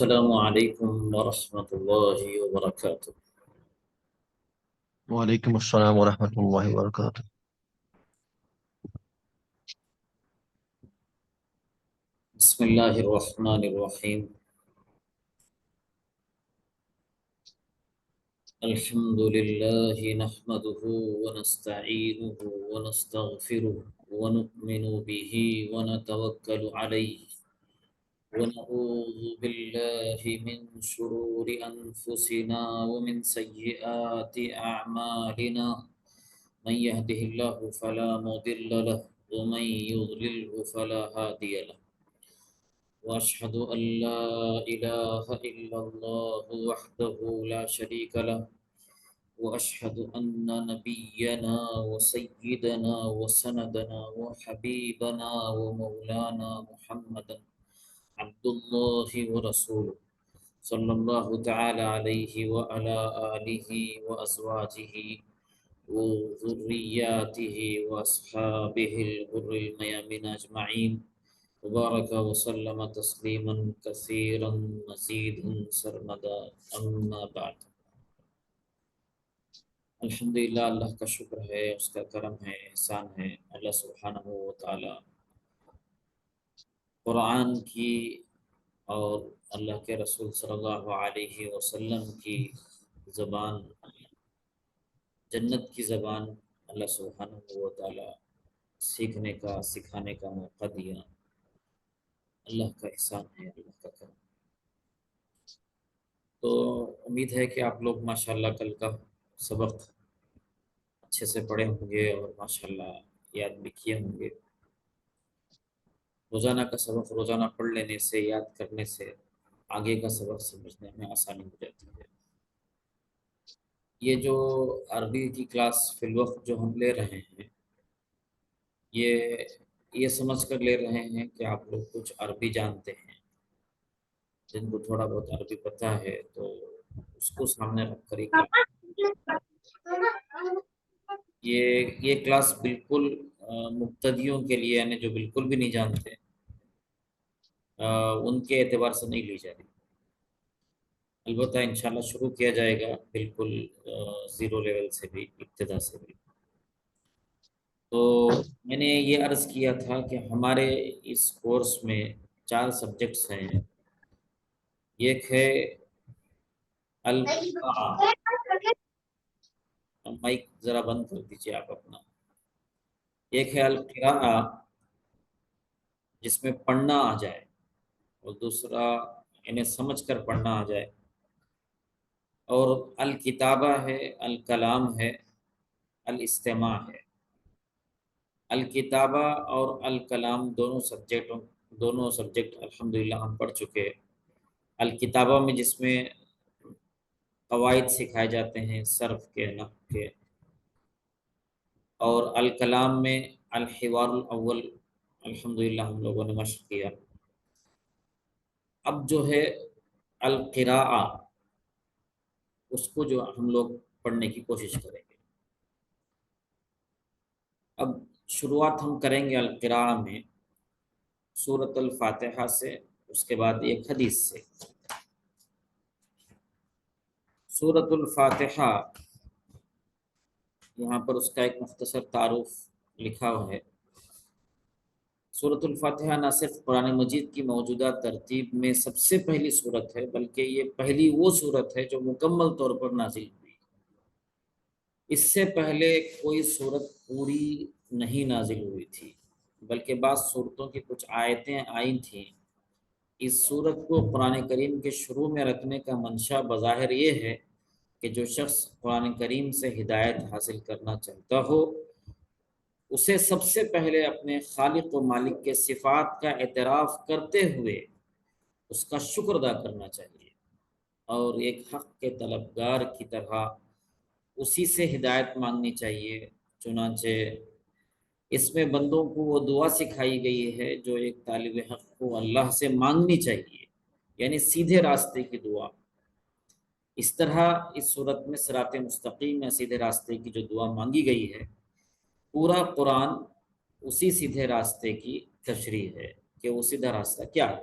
السلام علیکم ورحمۃ اللہ وبرکاتہ۔ وعلیکم السلام ورحمۃ اللہ وبرکاتہ۔ بسم اللہ الرحمن الرحیم۔ الحمد للہ نحمده ونستعینه ونستغفره ونؤمن به ونتوکل علیہ ونعوذ باللہ من شرور انفسنا ومن سیئات اعمالنا، من يهده الله فلا مضل له ومن يضلله فلا هادي له، وأشهد أن لا إله إلا الله وحده لا شريك له، وأشهد أن نبينا وسيدنا وسندنا وحبيبنا ومولانا محمدا عبد الله ورسوله، صلى الله تعالى عليه وعلى آله وأزواجه وذرياته وأصحابه الغر الميامين أجمعين، وبارك وسلم تسلیما کثیرا مزیدا سرمدا، اما بعد۔ الحمدللہ، اللہ کا شکر ہے، اس کا کرم ہے، احسان ہے۔ اللہ سبحانہ و تعالی قرآن کی اور اللہ کے رسول صلی اللہ علیہ وسلم کی زبان، جنت کی زبان، اللہ سبحانہ و تعالی سیکھنے کا، سکھانے کا موقع دیا۔ اللہ کا احسان ہے، اللہ کا کرم۔ تو امید ہے کہ آپ لوگ ماشاءاللہ کل کا سبق اچھے سے پڑھے ہوں گے اور ماشاءاللہ یاد بھی کیے ہوں گے۔ روزانہ کا سبق روزانہ پڑھ لینے سے، یاد کرنے سے آگے کا سبق سمجھنے میں آسانی ہو جاتی ہے۔ یہ جو عربی کی کلاس فی الوقت جو ہم لے رہے ہیں، یہ سمجھ کر لے رہے ہیں کہ آپ لوگ کچھ عربی جانتے ہیں۔ جن کو تھوڑا بہت عربی پتہ ہے تو اس کو سامنے رکھ کر ہی کلاس۔ یہ کلاس بالکل مبتدیوں کے لیے، یعنی جو بالکل بھی نہیں جانتے ان کے اعتبار سے نہیں لی جا رہی۔ البتہ انشاءاللہ شروع کیا جائے گا بالکل زیرو لیول سے بھی، ابتدا سے بھی۔ تو میں نے یہ عرض کیا تھا کہ ہمارے اس کورس میں 4 سبجیکٹس ہیں۔ ایک ہے القراءہ، مائک ذرا بند کر دیجیے آپ اپنا۔ ایک ہے القراءہ جس میں پڑھنا آ جائے، اور دوسرا انہیں سمجھ کر پڑھنا آ جائے، اور الکتابہ ہے، الکلام ہے، الاستماع ہے۔ الکتابہ اور الکلام دونوں سبجیکٹ الحمدللہ ہم پڑھ چکے۔ الکتابہ میں جس میں قواعد سکھائے جاتے ہیں صرف کے، نحو کے، اور الکلام میں الحوار الاول الحمدللہ ہم لوگوں نے مشق کیا۔ اب جو ہے القراءہ، اس کو جو ہم لوگ پڑھنے کی کوشش کریں گے۔ اب شروعات ہم کریں گے القراءہ میں سورۃ الفاتحہ سے، اس کے بعد ایک حدیث سے۔ سورۃ الفاتحہ، یہاں پر اس کا ایک مختصر تعارف لکھا ہوا ہے۔ سورۃ الفاتحہ نہ صرف قرآن مجید کی موجودہ ترتیب میں سب سے پہلی سورت ہے، بلکہ یہ پہلی وہ سورت ہے جو مکمل طور پر نازل ہوئی۔ اس سے پہلے کوئی سورت پوری نہیں نازل ہوئی تھی، بلکہ بعض سورتوں کی کچھ آیتیں آئی تھیں۔ اس سورت کو قرآن کریم کے شروع میں رکھنے کا منشا بظاہر یہ ہے کہ جو شخص قرآن کریم سے ہدایت حاصل کرنا چاہتا ہو، اسے سب سے پہلے اپنے خالق و مالک کے صفات کا اعتراف کرتے ہوئے اس کا شکر ادا کرنا چاہیے، اور ایک حق کے طلبگار کی طرح اسی سے ہدایت مانگنی چاہیے۔ چنانچہ اس میں بندوں کو وہ دعا سکھائی گئی ہے جو ایک طالب حق کو اللہ سے مانگنی چاہیے، یعنی سیدھے راستے کی دعا۔ اس طرح اس صورت میں صراط مستقیم یا سیدھے راستے کی جو دعا مانگی گئی ہے، پورا قرآن اسی سیدھے راستے کی تشریح ہے کہ وہ سیدھا راستہ کیا ہے۔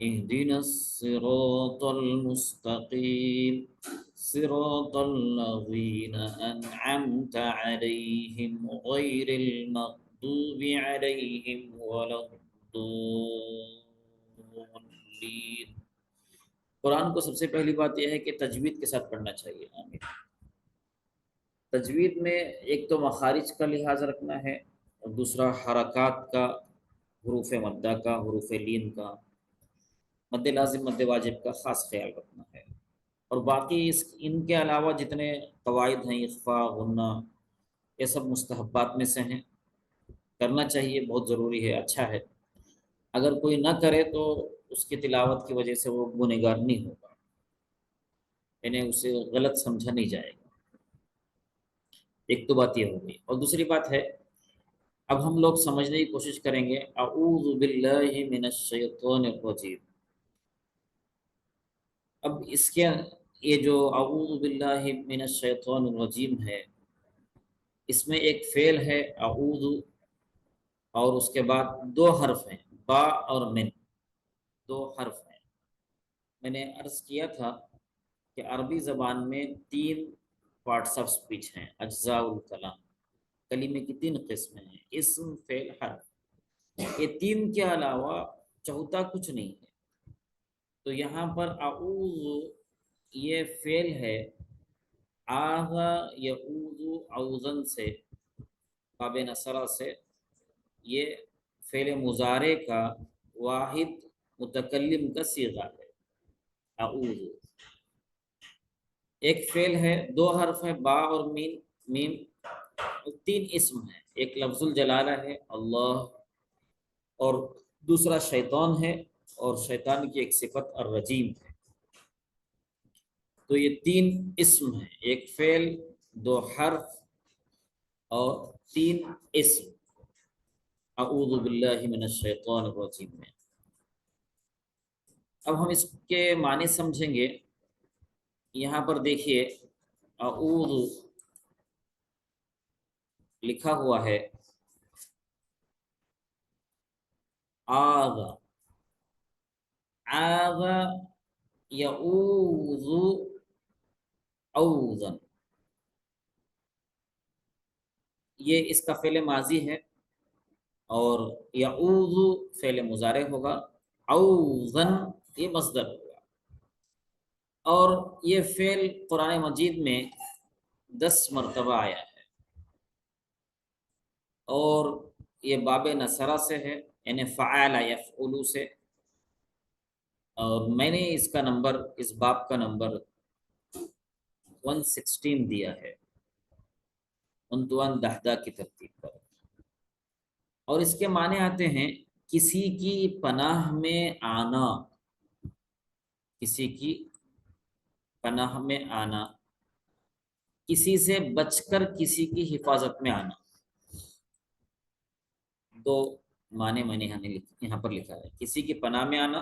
اهدنا الصراط المستقيم صراط الذين أنعمت عليهم غير المغضوب عليهم ولا الضالين۔ قرآن کو سب سے پہلی بات یہ ہے کہ تجوید کے ساتھ پڑھنا چاہیے۔ آمین۔ تجوید میں ایک تو مخارج کا لحاظ رکھنا ہے، اور دوسرا حرکات کا، حروف مدہ کا، حروف لین کا، مد لازم مد واجب کا خاص خیال رکھنا ہے۔ اور باقی ان کے علاوہ جتنے قواعد ہیں، اخفاء، غنہ، یہ سب مستحبات میں سے ہیں، کرنا چاہیے، بہت ضروری ہے، اچھا ہے۔ اگر کوئی نہ کرے تو اس کی تلاوت کی وجہ سے وہ گنہگار نہیں ہوگا، یعنی اسے غلط سمجھا نہیں جائے گا۔ ایک تو بات یہ ہوگی، اور دوسری بات ہے، اب ہم لوگ سمجھنے کی کوشش کریں گے اعوذ باللہ من الشیطان الرجیم۔ اب اس کے یہ جو اعوذ باللہ من الشیطان الرجیم ہے، اس میں ایک فعل ہے اعوذ، اور اس کے بعد دو حرف ہیں، با اور من، دو حرف ہیں۔ میں نے عرض کیا تھا کہ عربی زبان میں تین پارٹس آف سپیچ ہیں، اجزاء الکلام، کلمے کی تین قسمیں ہیں، اسم، فعل، حرف۔ یہ تین کے علاوہ چوتھا کچھ نہیں ہے۔ تو یہاں پر اعوذ یہ فعل ہے، آغا یعوذ اوزن سے، باب نصرہ سے، یہ فعل مضارع کا واحد متکلم کا صیغہ ہے اعوذ۔ ایک فعل ہے، دو حرف ہے، با اور میم، تین اسم ہیں، ایک لفظ الجلالہ ہے اللہ، اور دوسرا شیطان ہے، اور شیطان کی ایک صفت الرجیم ہے۔ تو یہ تین اسم ہیں، ایک فعل، دو حرف، اور تین اسم، اعوذ باللہ من الشیطان الرجیم میں۔ اب ہم اس کے معنی سمجھیں گے۔ یہاں پر دیکھیے اعوذ لکھا ہوا ہے آغا، آغا یعوذ اوزن، یہ اس کا فعل ماضی ہے، اور یعوذ فعل مضارع ہوگا، اوزن یہ مصدر ہوگا۔ اور یہ فعل قرآن مجید میں 10 مرتبہ آیا ہے، اور یہ باب نصرہ سے ہے، یعنی فعال یفعل سے، اور میں نے اس کا نمبر، اس باب کا نمبر 116 دیا ہے، 29 دہدہ کی ترتیب پر۔ اور اس کے معنی آتے ہیں کسی کی پناہ میں آنا، کسی کی پناہ میں آنا، کسی سے بچ کر کسی کی حفاظت میں آنا۔ دو معنی میں نے یہاں پر لکھا ہے، کسی کی پناہ میں آنا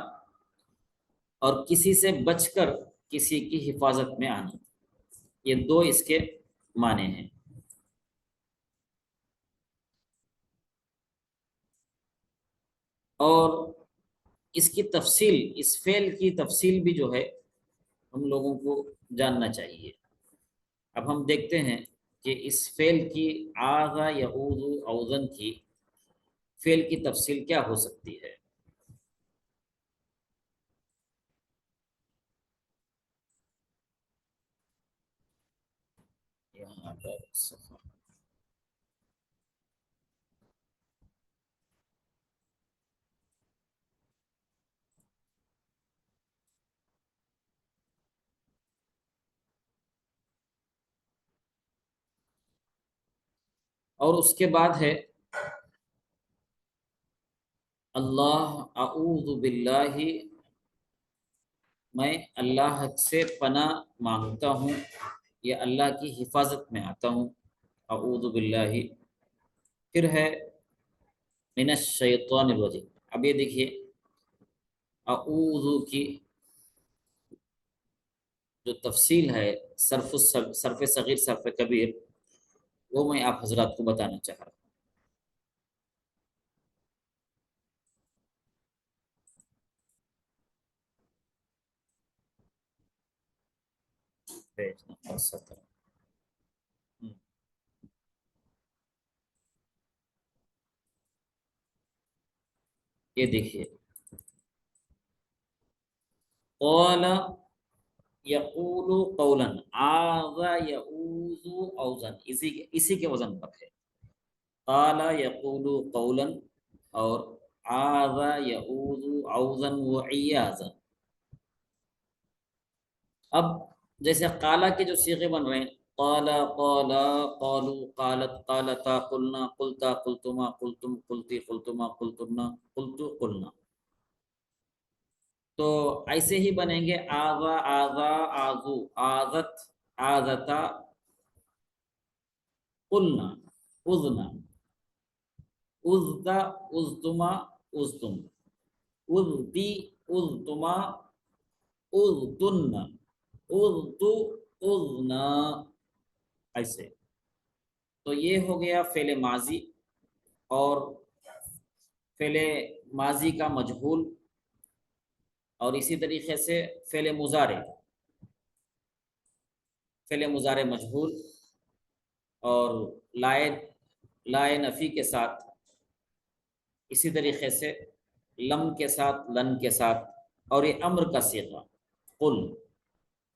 اور کسی سے بچ کر کسی کی حفاظت میں آنا، یہ دو اس کے معنی ہیں۔ اور اس کی تفصیل، اس فعل کی تفصیل بھی جو ہے ہم لوگوں کو جاننا چاہیے۔ اب ہم دیکھتے ہیں کہ اس فعل کی، آغا یعوذ اوزن کی فعل کی تفصیل کیا ہو سکتی ہے۔ یہاں پر صفحہ، اور اس کے بعد ہے اللہ، اعوذ باللہ میں اللہ سے پناہ مانگتا ہوں یا اللہ کی حفاظت میں آتا ہوں. اعوذ باللہ. پھر ہے من الشیطان الرجیم. اب یہ دیکھیے اعوذ کی جو تفصیل ہے صرف صغیر صرف کبیر، وہ میں آپ حضرات کو بتانا چاہ رہا ہوں. Page number 17. یہ دیکھیے قال یقول قولا آذ یعوذ اوزن، اسی کے وزن پر ہے. قال یقول قولا اور آذ یعوذ اوزن وعیاذا. اب جیسے قالا کے جو صیغے بن رہے ہیں، قالا قالا قالوا قالت قالتا قلنا قلتا قلتما قلتم قلتی قلتما قلتن قلتو قلنا، تو ایسے ہی بنیں گے آذا آذا آذو آذت آذتا قلنا اذنا اذتا اذتما اذتم اذتی اذتما اذتن اذتو اذنا. ایسے تو یہ ہو گیا فعل ماضی اور فعل ماضی کا مجہول، اور اسی طریقے سے فعل مضارع مجہول اور لائے نفی کے ساتھ، اسی طریقے سے لم کے ساتھ لن کے ساتھ، اور یہ امر کا صیغہ قل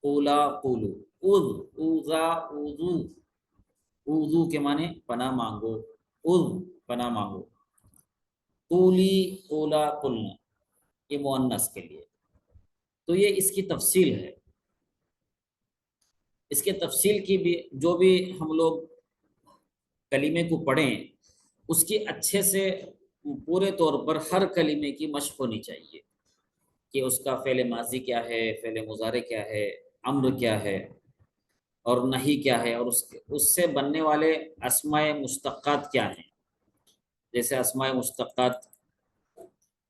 قولا قولو اذ اوذا اوذو. اوذو کے معنی پناہ مانگو، اذ پناہ مانگو، قولی قولا قلنا یہ مؤنث کے لیے. تو یہ اس کی تفصیل ہے. اس کے تفصیل کی بھی جو بھی ہم لوگ کلمے کو پڑھیں اس کی اچھے سے پورے طور پر ہر کلمے کی مشق ہونی چاہیے کہ اس کا فعل ماضی کیا ہے، فعل مضارع کیا ہے، امر کیا ہے اور نہی کیا ہے، اور اس سے بننے والے اسماء مشتقات کیا ہیں. جیسے اسماء مشتقات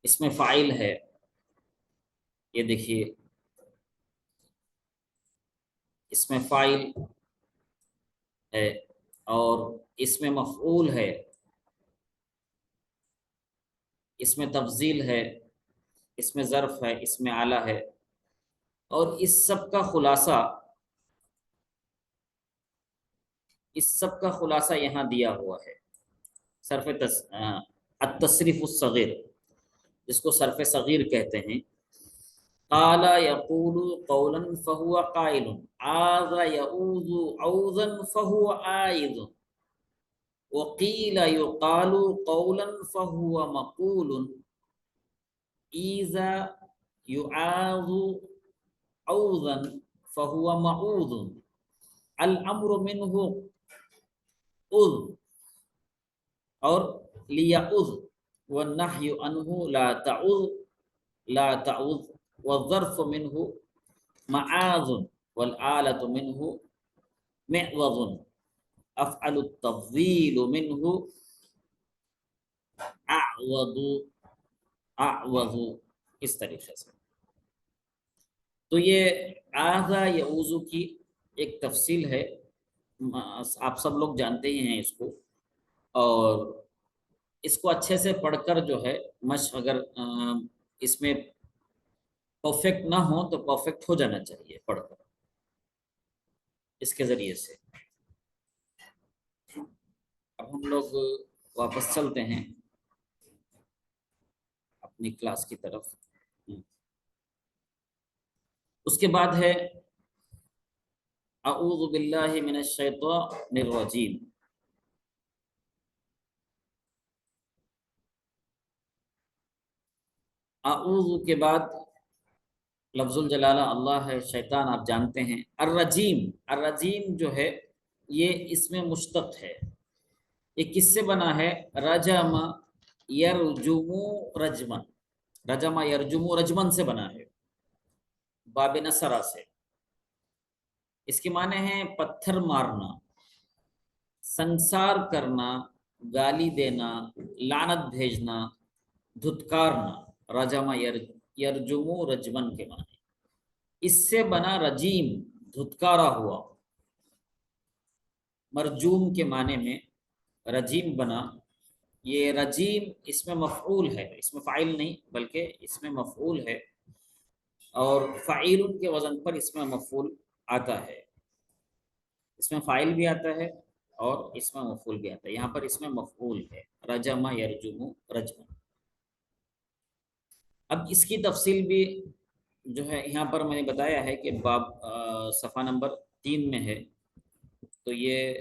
اسم فاعل ہے، یہ دیکھیے اسم فاعل ہے، اور اسم مفعول ہے، اسم تفضیل ہے، اسم ظرف ہے، اسم اعلی ہے، اور اس سب کا خلاصہ یہاں دیا ہوا ہے. التصریف الصغیر جس کو صرف صغیر کہتے ہیں. قال یقول قولا فهو قائل، آذ یعوذ عوذا فهو عائذ، وقیل یقال قولا فهو مقول، ایذا یعاذ عوذا فهو معوذ، الامر منه اذ اور لیعذ، والنحی عنہ لا تعوذ، والظرف منه معاذ، والآلة منه معوذ، افعل التفضیل منه اعوذ. اس طریقے سے تو یہ آذا یعوذ کی ایک تفصیل ہے، آپ سب لوگ جانتے ہی ہیں اس کو، اور اس کو اچھے سے پڑھ کر جو ہے مشق اگر اس میں پرفیکٹ نہ ہو تو پرفیکٹ ہو جانا چاہیے پڑھ کر اس کے ذریعے سے. اب ہم لوگ واپس چلتے ہیں اپنی کلاس کی طرف. اس کے بعد ہے اعوذ باللہ من الشیطان الرجیم. اعوذ کے بعد لفظ الجلالہ اللہ ہے، شیطان آپ جانتے ہیں. الرجیم جو ہے یہ اس میں مشتق ہے. یہ کس سے بنا ہے؟ رجم یرجم رجمن، رجم یرجم رجمن سے بنا ہے. باب نصرہ سے. اس کے معنی ہیں پتھر مارنا، سنسار کرنا، گالی دینا، لعنت بھیجنا، دھتکارنا. رجم یرجمو رجمن کے معنی. اس سے بنا رجیم، دھتکارا ہوا. مرجوم کے معنی میں رجیم بنا. یہ رجیم اس میں مفعول ہے، اس میں فاعل نہیں بلکہ اس میں مفعول ہے، اور فعیل کے وزن پر اس میں مفعول آتا ہے. اس میں فاعل بھی آتا ہے اور اس میں مفعول بھی آتا ہے. یہاں پر اس میں مفعول ہے، رجم یرجم رجم. اب اس کی تفصیل بھی جو ہے یہاں پر میں نے بتایا ہے کہ باب صفحہ نمبر 3 میں ہے. تو یہ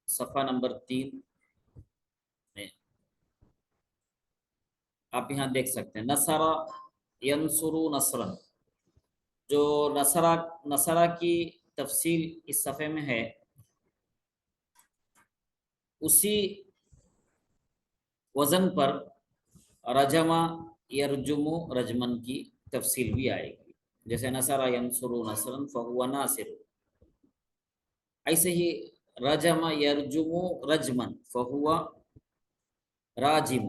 صفحہ نمبر 3 میں آپ یہاں دیکھ سکتے ہیں. نصرہ ینصرو نصرا. جو نصرہ کی تفصیل اس صفحے میں ہے، اسی وزن پر رجمہ یرجمو رجمن کی تفصیل بھی آئے گی. جیسے نصرہ ینصرو نصرا فہو ناصر، ایسے ہی رجمہ یرجمو رجمن فہو راجم،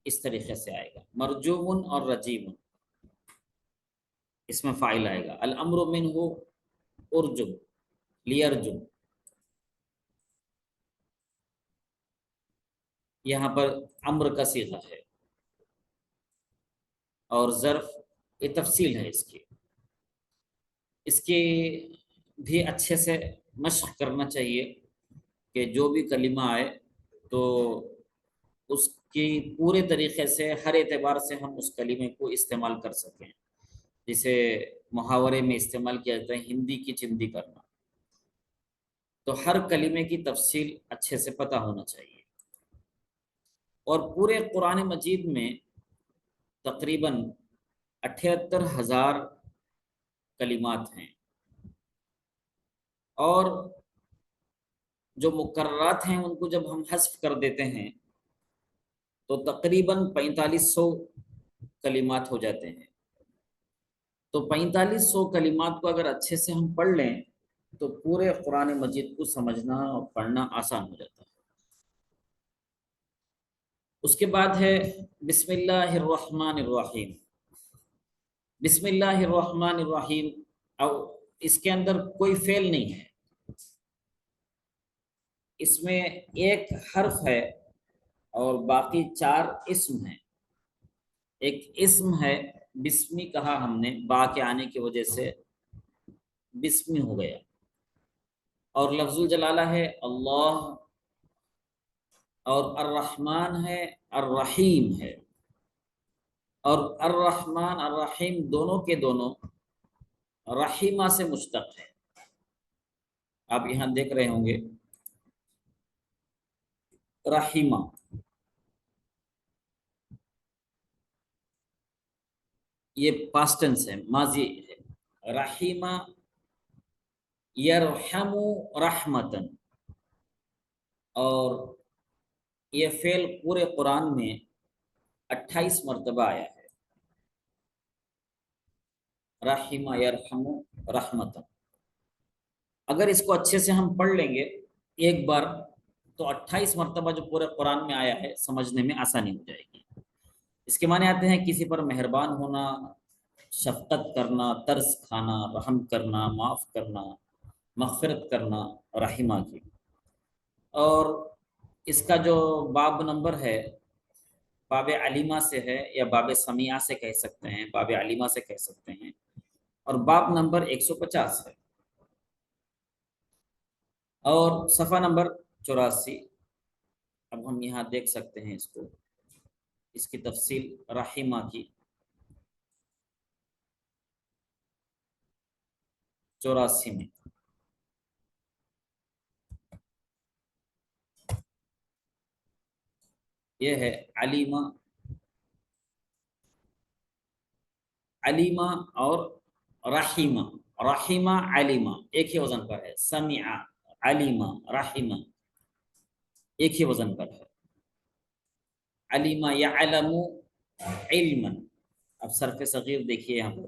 اس طریقے سے آئے گا. مرجوم اور رجیم اس میں فاعل آئے گا. الامر منہ ارجم لیرجم. یہاں پر امر کا صیغہ ہے اور ظرف، یہ تفصیل ہے اس کی بھی اچھے سے مشق کرنا چاہیے کہ جو بھی کلمہ آئے تو اس کی پورے طریقے سے ہر اعتبار سے ہم اس کلمے کو استعمال کر سکیں. جسے محاورے میں استعمال کیا جاتا ہے ہندی کی چندی کرنا، تو ہر کلمے کی تفصیل اچھے سے پتہ ہونا چاہیے. اور پورے قرآن مجید میں تقریباً 78,000 کلمات ہیں، اور جو مکررات ہیں ان کو جب ہم حذف کر دیتے ہیں تو تقریباً 4500 کلمات ہو جاتے ہیں. تو 4500 کلمات کو اگر اچھے سے ہم پڑھ لیں تو پورے قرآن مجید کو سمجھنا اور پڑھنا آسان ہو جاتا ہے. اس کے بعد ہے بسم اللہ الرحمن الرحیم. بسم اللہ الرحمن الرحیم، اور اس کے اندر کوئی فعل نہیں ہے، اس میں ایک حرف ہے اور باقی 4 اسم ہیں. ایک اسم ہے بسمی، کہا ہم نے با کے آنے کی وجہ سے بسمی ہو گیا، اور لفظ الجلالہ ہے اللہ، اور الرحمن ہے، الرحیم ہے. اور الرحمن الرحیم دونوں کے دونوں رحیمہ سے مشتق ہے. آپ یہاں دیکھ رہے ہوں گے رحیمہ، یہ پاسٹ ٹینس ہے، ماضی ہے. رحیمہ یرحم رحمتن، اور یہ فعل پورے قرآن میں 28 مرتبہ آیا ہے. رحیمہ یرحم رحمتن. اگر اس کو اچھے سے ہم پڑھ لیں گے ایک بار تو 28 مرتبہ جو پورے قرآن میں آیا ہے سمجھنے میں آسانی ہو جائے گی. اس کے معنی آتے ہیں کسی پر مہربان ہونا، شفقت کرنا، ترس کھانا، رحم کرنا، معاف کرنا، مغفرت کرنا، رحمہ کی. اور اس کا جو باب نمبر ہے باب علیمہ سے ہے، یا باب سمیعہ سے کہہ سکتے ہیں، باب علیمہ سے کہہ سکتے ہیں، اور باب نمبر 150 ہے. اور صفحہ نمبر 84 اب ہم یہاں دیکھ سکتے ہیں اس کی تفصیل رحیمہ کی. 84 میں یہ ہے علیمہ، علیمہ اور رحیمہ. رحیمہ علیمہ ایک ہی وزن پر ہے. سمع علیمہ رحیمہ ایک ہی وزن پر ہے. علیمہ یعلم علما. اب صرف صغیر دیکھیے یہاں پر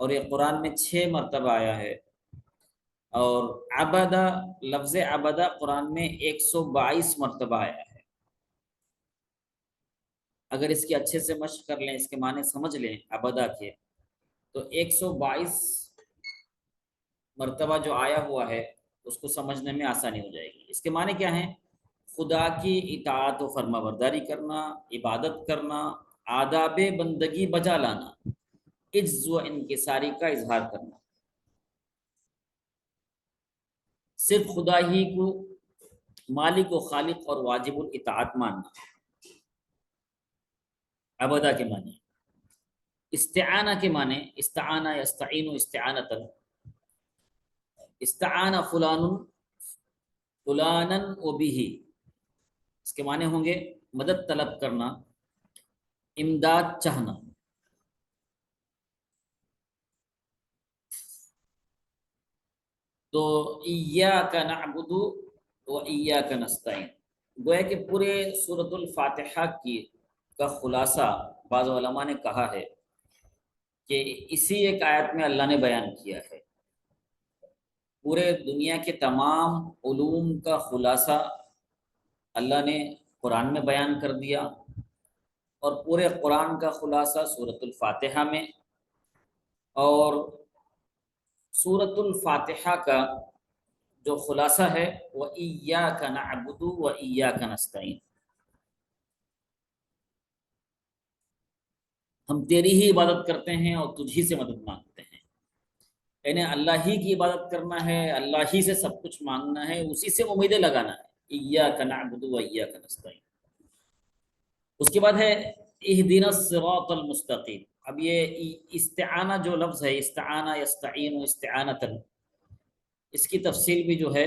اور یہ قرآن میں 6 مرتبہ آیا ہے، اور عبدہ، لفظ عبدہ قرآن میں 122 مرتبہ آیا ہے۔ اگر اس کی اچھے سے مشق کر لیں، اس کے معنی سمجھ لیں عبدہ کے، تو 122 مرتبہ جو آیا ہوا ہے اس کو سمجھنے میں آسانی ہو جائے گی۔ اس کے معنی کیا ہیں؟ خدا کی اطاعت و فرما برداری کرنا، عبادت کرنا، آداب بندگی بجا لانا، عجز و انکساری کا اظہار کرنا، صرف خدا ہی کو مالک و خالق اور واجب الاطاعت ماننا، عبادہ کے معنی۔ استعانہ کے معنی، استعانہ یستعین استعانتا، استعانہ فلان فلانا و بھی، اس کے معنی ہوں گے مدد طلب کرنا، امداد چاہنا۔ تو ایاک نعبد و ایاک نستعین، گویا کہ پورے سورۃ الفاتحہ کا خلاصہ بعض علماء نے کہا ہے کہ اسی ایک آیت میں اللہ نے بیان کیا ہے۔ پورے دنیا کے تمام علوم کا خلاصہ اللہ نے قرآن میں بیان کر دیا، اور پورے قرآن کا خلاصہ سورۃ الفاتحہ میں، اور سورۃ الفاتحہ کا جو خلاصہ ہے وہ ایاک نعبد و ایاک نستعین، ہم تیری ہی عبادت کرتے ہیں اور تجھ ہی سے مدد مانگتے ہیں۔ یعنی اللہ ہی کی عبادت کرنا ہے، اللہ ہی سے سب کچھ مانگنا ہے، اسی سے امیدیں لگانا ہے۔ ایاک نعبد و ایاک نستعین۔ اس کے بعد ہے اہدنا الصراط المستقیم۔ اب یہ استعانہ جو لفظ ہے، استعانہ یستعین استعانتا، اس کی تفصیل بھی جو ہے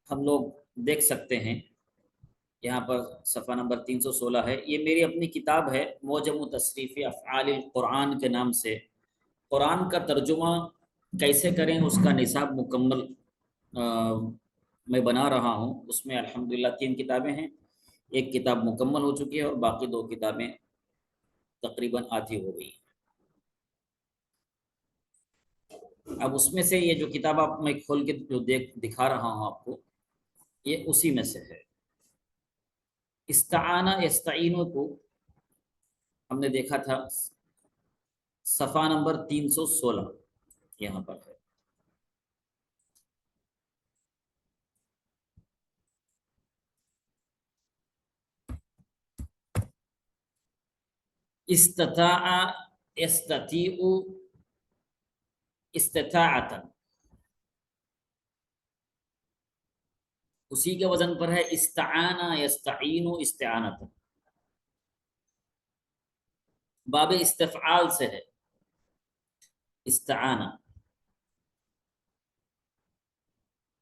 ہم لوگ دیکھ سکتے ہیں۔ یہاں پر صفحہ نمبر 316 ہے، یہ میری اپنی کتاب ہے معجم تصریف افعال القرآن کے نام سے۔ قرآن کا ترجمہ کیسے کریں اس کا نصاب مکمل میں بنا رہا ہوں۔ اس میں الحمدللہ 3 کتابیں ہیں، ایک کتاب مکمل ہو چکی ہے اور باقی 2 کتابیں تقریباً آدھی ہو گئی۔ اب اس میں سے یہ جو کتاب آپ میں کھول کے جو دکھا رہا ہوں آپ کو، یہ اسی میں سے ہے۔ استعانہ یستعین کو ہم نے دیکھا تھا صفحہ نمبر 316 یہاں پر ہے۔ استطاع یستطیع استطاعتا، اسی کے وزن پر ہے استعانہ یستعین استعانتا، باب استفعال سے ہے استعانہ،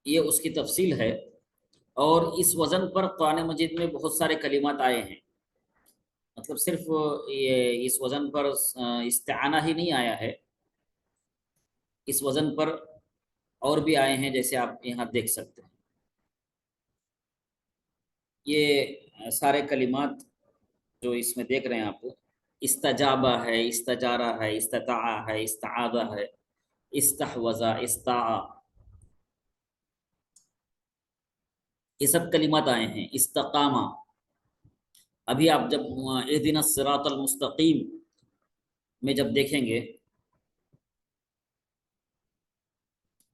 یہ اس کی تفصیل ہے۔ اور اس وزن پر قرآن مجید میں بہت سارے کلمات آئے ہیں، مطلب صرف یہ اس وزن پر استعانہ ہی نہیں آیا ہے، اس وزن پر اور بھی آئے ہیں، جیسے آپ یہاں دیکھ سکتے ہیں۔ یہ سارے کلمات جو اس میں دیکھ رہے ہیں آپ، استجابہ ہے، استجارہ ہے، استطاع ہے، استعاذہ ہے، استحوذہ، استاع، یہ سب کلمات آئے ہیں۔ استقامہ، ابھی آپ جب اہدنا الصراط المستقیم میں جب دیکھیں گے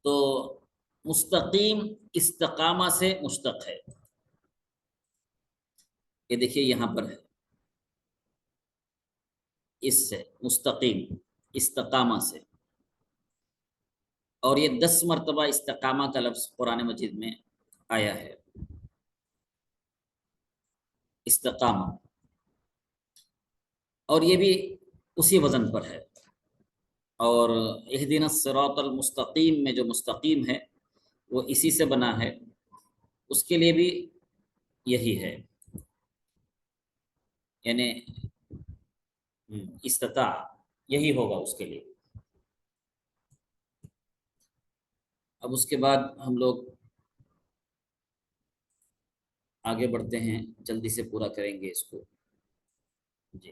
تو مستقیم استقامہ سے مشتق ہے، یہ دیکھیے یہاں پر ہے، اس سے مستقیم استقامہ سے، اور یہ 10 مرتبہ استقامہ کا لفظ قرآن مجید میں آیا ہے، استقامہ، اور یہ بھی اسی وزن پر ہے۔ اور اہدنا الصراط المستقیم میں جو مستقیم ہے وہ اسی سے بنا ہے، اس کے لیے بھی یہی ہے، یعنی استطاع یہی ہوگا اس کے لیے۔ اب اس کے بعد ہم لوگ آگے بڑھتے ہیں، جلدی سے پورا کریں گے اس کو۔ جی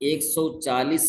140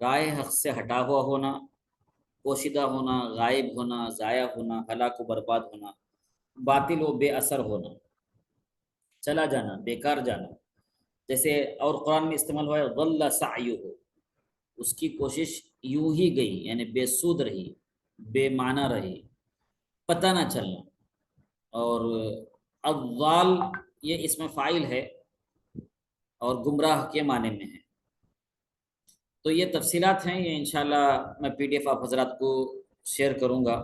رائے حق سے ہٹا ہوا ہونا، پوشیدہ ہونا، غائب ہونا، ضائع ہونا، ہلاک و برباد ہونا، باطل و بے اثر ہونا، چلا جانا، بیکار جانا. جیسے اور قرآن میں استعمال ہوا ہے ضل سعیہ، اس کی کوشش یوں ہی گئی، یعنی بے سود رہی، بے معنی رہی، پتہ نہ چلنا. اور اضال یہ اس میں فاعل ہے اور گمراہ کے معنی میں ہے. تو یہ تفصیلات ہیں، یہ انشاءاللہ میں پی ڈی ایف آپ حضرات کو شیئر کروں گا.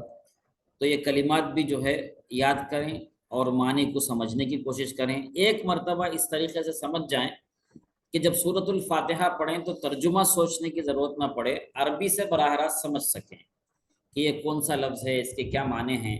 تو یہ کلمات بھی جو ہے یاد کریں اور معنی کو سمجھنے کی کوشش کریں. ایک مرتبہ اس طریقے سے سمجھ جائیں کہ جب سورۃ الفاتحہ پڑھیں تو ترجمہ سوچنے کی ضرورت نہ پڑے، عربی سے براہ راست سمجھ سکیں کہ یہ کون سا لفظ ہے، اس کے کیا معنی ہیں.